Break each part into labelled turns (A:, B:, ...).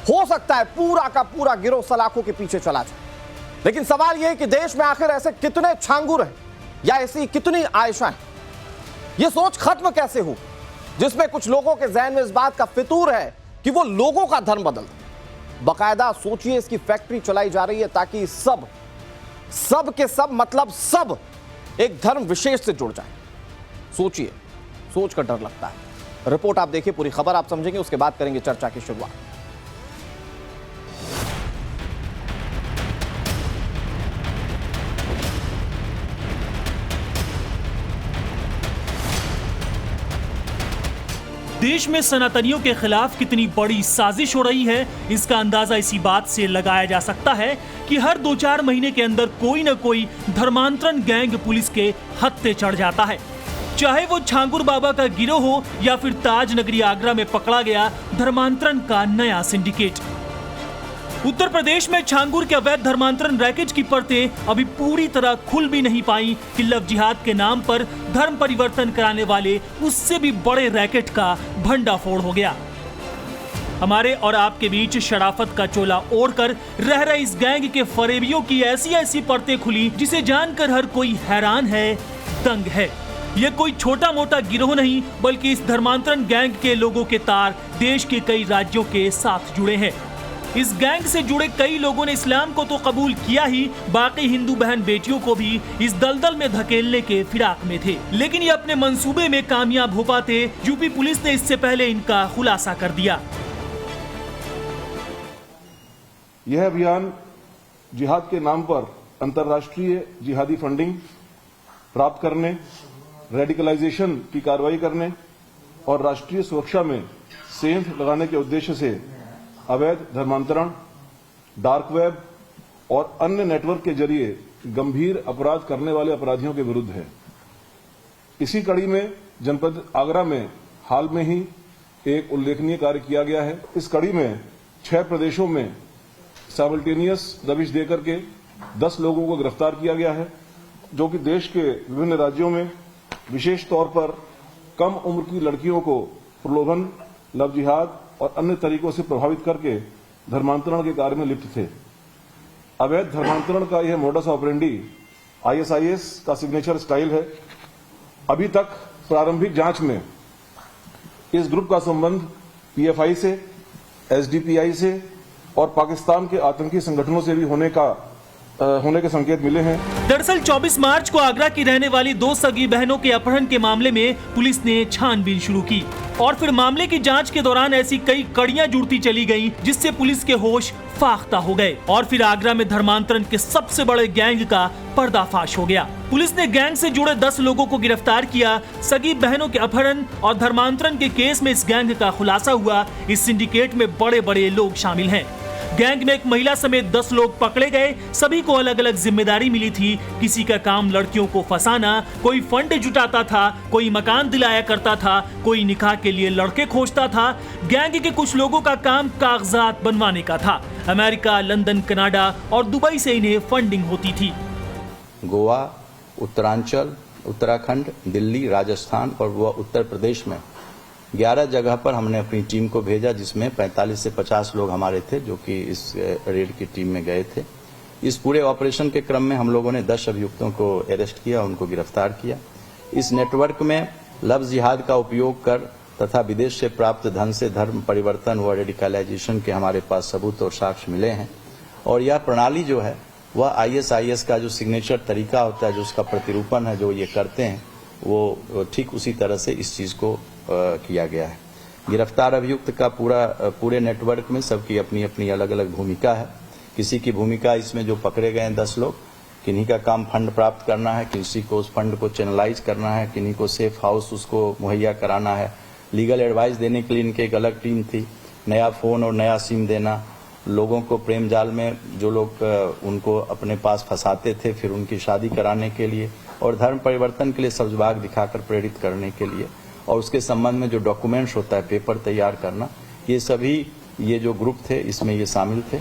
A: हो सकता है पूरा का पूरा गिरोह सलाखों के पीछे चला जाए, लेकिन सवाल यह है कि देश में आखिर ऐसे कितने छांगुर हैं या ऐसी कितनी आयशाएं, यह सोच खत्म कैसे हो जिसमें कुछ लोगों के जहन में इस बात का फितूर है कि वो लोगों का धर्म बदल दें। बाकायदा सोचिए, इसकी फैक्ट्री चलाई जा रही है ताकि सब के सब मतलब सब एक धर्म विशेष से जुड़ जाए। सोचिए, सोच कर डर लगता है। रिपोर्ट आप देखिए, पूरी खबर आप समझेंगे, उसके बाद करेंगे चर्चा की शुरुआत।
B: देश में सनातनियों के खिलाफ कितनी बड़ी साजिश हो रही है, इसका अंदाजा इसी बात से लगाया जा सकता है कि हर 2-4 महीने के अंदर कोई न कोई धर्मांतरण गैंग पुलिस के हत्थे चढ़ जाता है। चाहे वो छांगुर बाबा का गिरोह हो या फिर ताज नगरी आगरा में पकड़ा गया धर्मांतरण का नया सिंडिकेट। उत्तर प्रदेश में छांगुर के अवैध धर्मांतरण रैकेट की परतें अभी पूरी तरह खुल भी नहीं पाई कि लव जिहाद के नाम पर धर्म परिवर्तन कराने वाले उससे भी बड़े रैकेट का भंडाफोड़ हो गया। हमारे और आपके बीच शराफत का चोला ओढ़कर रह रहे इस गैंग के फरेबियों की ऐसी परतें खुली जिसे जानकर हर कोई हैरान है, दंग है। ये कोई छोटा मोटा गिरोह नहीं, बल्कि इस धर्मांतरण गैंग के लोगों के तार देश के कई राज्यों के साथ जुड़े हैं। इस गैंग से जुड़े कई लोगों ने इस्लाम को तो कबूल किया ही, बाकी हिंदू बहन बेटियों को भी इस दलदल में धकेलने के फिराक में थे। लेकिन ये अपने मंसूबे में कामयाब हो पाते, यूपी पुलिस ने इससे पहले इनका खुलासा कर दिया।
C: यह अभियान जिहाद के नाम पर अंतर्राष्ट्रीय जिहादी फंडिंग प्राप्त करने, रेडिकलाइजेशन की कार्रवाई करने और राष्ट्रीय सुरक्षा में सेंध लगाने के उद्देश्य से अवैध धर्मांतरण, डार्क वेब और अन्य नेटवर्क के जरिए गंभीर अपराध करने वाले अपराधियों के विरुद्ध है। इसी कड़ी में जनपद आगरा में हाल में ही एक उल्लेखनीय कार्य किया गया है। इस कड़ी में 6 प्रदेशों में साइमल्टेनियस दबिश देकर के 10 लोगों को गिरफ्तार किया गया है, जो कि देश के विभिन्न राज्यों में विशेष तौर पर कम उम्र की लड़कियों को प्रलोभन, लव जिहाद और अन्य तरीकों से प्रभावित करके धर्मांतरण के कार्य में लिप्त थे। अवैध धर्मांतरण का यह मोडस ऑपरेंडी ISIS का सिग्नेचर स्टाइल है। अभी तक प्रारंभिक जांच में इस ग्रुप का संबंध PFI से, SDPI से और पाकिस्तान के आतंकी संगठनों से भी होने के संकेत मिले हैं।
B: दरअसल 24 मार्च को आगरा की रहने वाली 2 सगी बहनों के अपहरण के मामले में पुलिस ने छानबीन शुरू की और फिर मामले की जांच के दौरान ऐसी कई कड़ियां जुड़ती चली गईं, जिससे पुलिस के होश फाख्ता हो गए और फिर आगरा में धर्मांतरण के सबसे बड़े गैंग का पर्दाफाश हो गया। पुलिस ने गैंग से जुड़े 10 लोगों को गिरफ्तार किया। सगी बहनों के अपहरण और धर्मांतरण के केस में इस गैंग का खुलासा हुआ। इस सिंडिकेट में बड़े लोग शामिल हैं। गैंग में एक महिला समेत 10 लोग पकड़े गए। सभी को अलग अलग जिम्मेदारी मिली थी। किसी का काम लड़कियों को फंसाना, कोई फंड जुटाता था, कोई मकान दिलाया करता था, कोई निकाह के लिए लड़के खोजता था। गैंग के कुछ लोगों का काम कागजात बनवाने का था। अमेरिका, लंदन, कनाडा और दुबई से इन्हें फंडिंग होती थी।
D: गोवा, उत्तरांचल, उत्तराखंड, दिल्ली, राजस्थान और उत्तर प्रदेश में 11 जगह पर हमने अपनी टीम को भेजा, जिसमें 45 से 50 लोग हमारे थे जो कि इस रेड की टीम में गए थे। इस पूरे ऑपरेशन के क्रम में हम लोगों ने 10 अभियुक्तों को अरेस्ट किया, उनको गिरफ्तार किया। इस नेटवर्क में लव जिहाद का उपयोग कर तथा विदेश से प्राप्त धन से धर्म परिवर्तन व रेडिकलाइजेशन के हमारे पास सबूत और साक्ष्य मिले हैं। और यह प्रणाली जो है वह ISIS का जो सिग्नेचर तरीका होता है, जो उसका प्रतिरूपण है, जो ये करते हैं, वो ठीक उसी तरह से इस चीज को किया गया है। गिरफ्तार अभियुक्त का पूरे नेटवर्क में सबकी अपनी अपनी अलग अलग भूमिका है। किसी की भूमिका इसमें जो पकड़े गए 10 लोग, किन्हीं का काम फंड प्राप्त करना है, किसी को उस फंड को चैनलाइज करना है, किन्हीं को सेफ हाउस उसको मुहैया कराना है, लीगल एडवाइस देने के लिए इनकी एक अलग टीम थी, नया फोन और नया सिम देना, लोगों को प्रेम जाल में जो लोग उनको अपने पास फंसाते थे फिर उनकी शादी कराने के लिए, और धर्म परिवर्तन के लिए सब्जबाग दिखाकर प्रेरित करने के लिए, और उसके संबंध में जो डॉक्यूमेंट्स होता है, पेपर तैयार करना, ये सभी ये जो ग्रुप थे इसमें ये शामिल थे।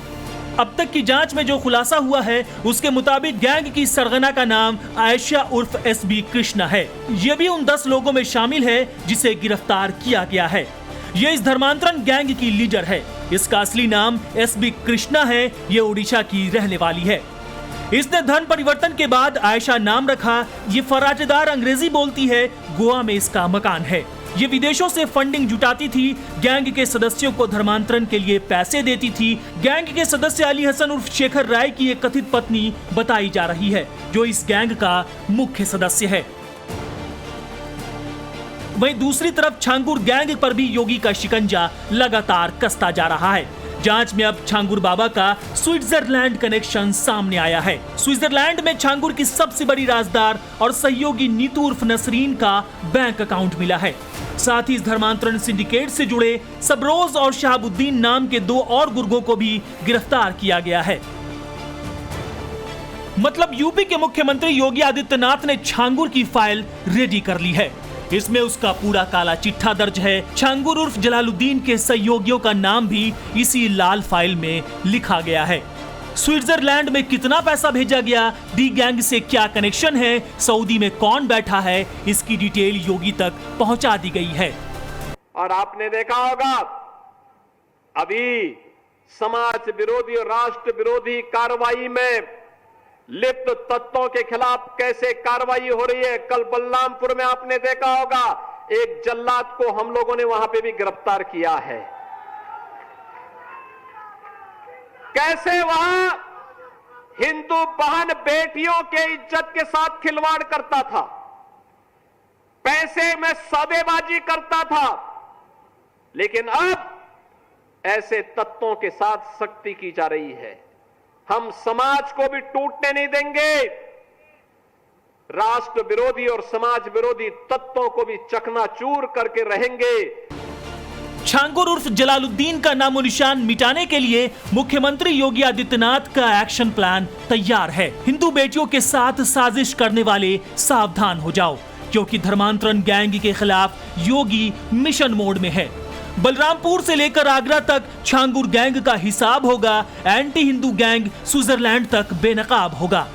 B: अब तक की जांच में जो खुलासा हुआ है उसके मुताबिक गैंग की सरगना का नाम आयशा उर्फ SB कृष्णा है। ये भी उन 10 लोगों में शामिल है जिसे गिरफ्तार किया गया है। ये इस धर्मांतरण गैंग की लीडर है। इसका असली नाम एसबी कृष्णा है। ये ओडिशा की रहने वाली है। इसने धर्म परिवर्तन के बाद आयशा नाम रखा। ये फराटेदार अंग्रेजी बोलती है। गोवा में इसका मकान है। ये विदेशों से फंडिंग जुटाती थी। गैंग के सदस्यों को धर्मांतरण के लिए पैसे देती थी। गैंग के सदस्य अली हसन उर्फ शेखर राय की एक कथित पत्नी बताई जा रही है, जो इस गैंग का मुख्य सदस्य है। वहीं दूसरी तरफ छांगुर गैंग पर भी योगी का शिकंजा लगातार कसता जा रहा है। जांच में अब छांगुर बाबा का स्विट्जरलैंड कनेक्शन सामने आया है। स्विट्जरलैंड में छांगुर की सबसे बड़ी राजदार और सहयोगी नीतू उर्फ नसरीन का बैंक अकाउंट मिला है। साथ ही इस धर्मांतरण सिंडिकेट से जुड़े सबरोज और शहाबुद्दीन नाम के 2 और गुर्गों को भी गिरफ्तार किया गया है। मतलब यूपी के मुख्यमंत्री योगी आदित्यनाथ ने छांगुर की फाइल रेडी कर ली है। इसमें उसका पूरा काला चिट्ठा दर्ज है। छांगुर उर्फ जलालुद्दीन के सहयोगियों का नाम भी इसी लाल फाइल में लिखा गया है। स्विट्जरलैंड में कितना पैसा भेजा गया, डी गैंग से क्या कनेक्शन है, सऊदी में कौन बैठा है, इसकी डिटेल योगी तक पहुंचा दी गई है।
E: और आपने देखा होगा अभी समाज विरोधी और राष्ट्र विरोधी कार्रवाई में लिप्त तत्वों के खिलाफ कैसे कार्रवाई हो रही है। कल बलरामपुर में आपने देखा होगा एक जल्लाद को हम लोगों ने वहां पे भी गिरफ्तार किया है। कैसे वहां हिंदू बहन बेटियों के इज्जत के साथ खिलवाड़ करता था, पैसे में सौदेबाजी करता था, लेकिन अब ऐसे तत्वों के साथ सख्ती की जा रही है। हम समाज को भी टूटने नहीं देंगे, राष्ट्र विरोधी और समाज विरोधी तत्वों को भी चकनाचूर करके रहेंगे।
B: छांगुर उर्फ जलालुद्दीन का नामो निशान मिटाने के लिए मुख्यमंत्री योगी आदित्यनाथ का एक्शन प्लान तैयार है। हिंदू बेटियों के साथ साजिश करने वाले सावधान हो जाओ, क्योंकि धर्मांतरण गैंग के खिलाफ योगी मिशन मोड में है। बलरामपुर से लेकर आगरा तक छांगुर गैंग का हिसाब होगा। एंटी हिंदू गैंग स्विट्जरलैंड तक बेनकाब होगा।